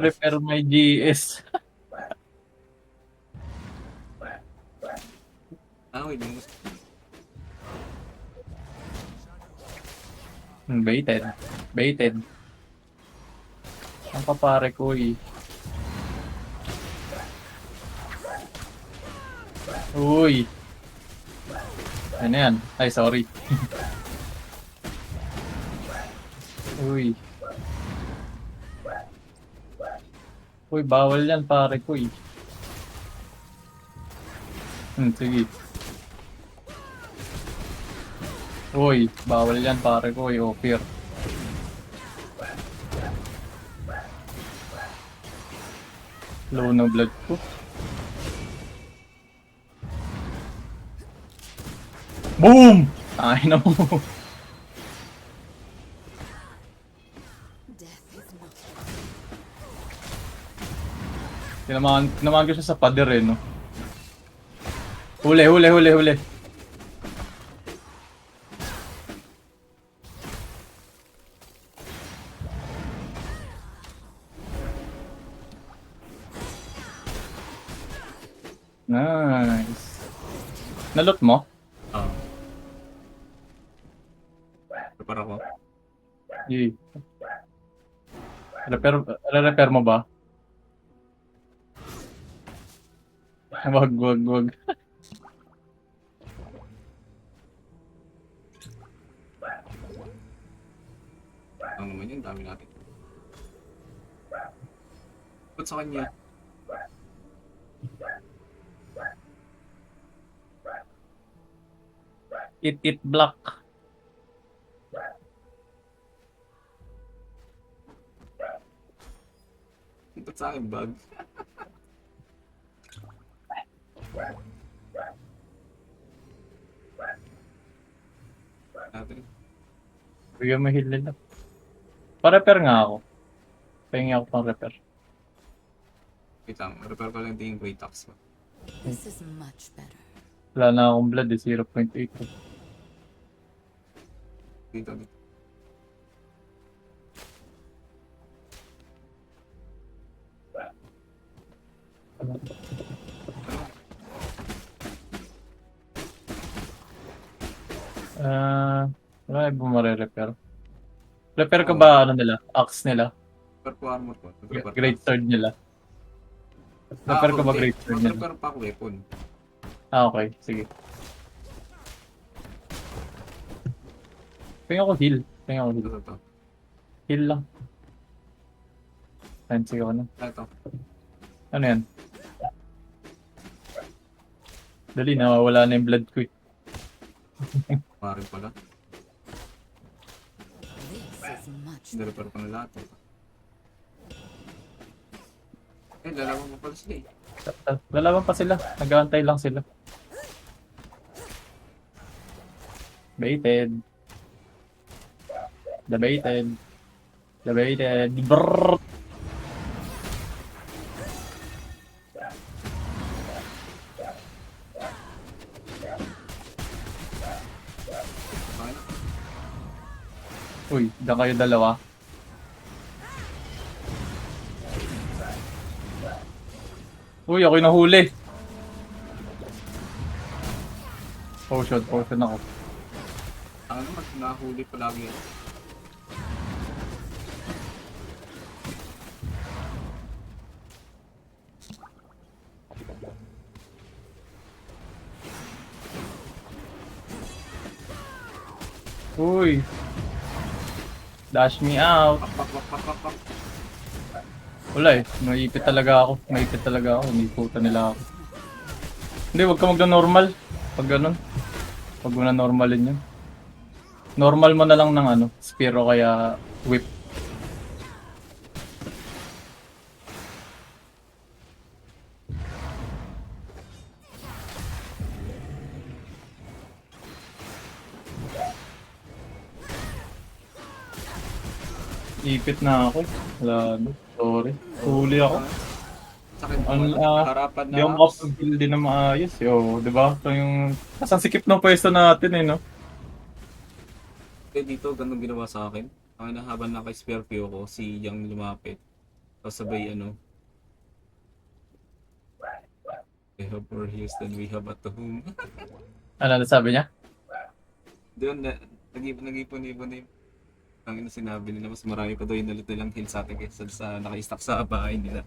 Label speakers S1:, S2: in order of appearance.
S1: Repair my GS.
S2: Wait.
S1: Baited. Baited. Ang papare ko eh. Uy. Ano yan? Ay, sorry. Uy. Uy, bawal yan pare ko eh. Sige. Uy, bawal yan pare ko eh. Offer. Low na blood ko. Boom! Ay na mo. Tinamaan ko siya sa pader eh, no? Huli, huli, huli, huli. Nice. Nalot mo?
S2: Oo. Repair ako.
S1: Yee. Repair mo ba? Wag, wag, wag.
S2: Ano naman yun, dami natin. Ba't sa kanya?
S1: It block.
S2: Ba't sa akin bag? Natin.
S1: Bigyan mo heal nila. Pa-repair nga ako. Pahingi ako pang repair.
S2: Wait lang, repair ko lang din yung Great Axe.
S3: This is much better.
S1: Wala na akong blood eh, 0.8.
S2: Dito.
S1: Wala ba mare-repair? Repair ka ba ano nila? Axe nila?
S2: Repair ko armor ko. Repair
S1: Great sword nila? Repair ko ba great sword nila?
S2: Repair pa ako weapon.
S1: Okay. Sige. Tingnan ko heal. Tingnan ko heal.
S2: Ito.
S1: Heal lang. Fancy ako na.
S2: Ito.
S1: Ano yan? Dali, nawawala na yung blood ko eh.
S2: Marin pala.
S3: This is much
S2: Repair ko na lahat. Lalaban mo pala sila eh.
S1: Lalaban pa sila. Nag-aantay lang sila. Baited. Debated. Debated. Brrrr. Uy, diyan kayo dalawa. Uy, ako'y nahuli. Potion ako.
S2: Ano naman, nahuli palagi yan.
S1: Uy. Dash me out.
S2: Pak.
S1: Wala eh. Naipit talaga ako. Iniputan nila ako. Hindi, wag ka magna-normal. Pag ganun. Pag mo na-normalin yun. Normal mo na lang ng ano, spear o kaya whip. Ipit na ako. Wala, sorry. Huli ako.
S2: Sakit
S1: Ano,
S2: naman. Harapan na.
S1: Hindi ako makapag-build din na maayos. Yo, di ba? Ito yung... Kasang sikip ng pwesto natin eh, no?
S2: Dito, ganun ginawa sa akin. Ang nahaban na kay Scorpio ko, si Yang lumapit. Tapos sabay ano, we have more heals than we have at home.
S1: Ano na sabi niya?
S2: Doon na, nag-ipon-ipon na yung ang ina sinabi nila, mas marami pa daw yung nalit nilang heals sa atin kaysa sa naka-stack sa bahay nila.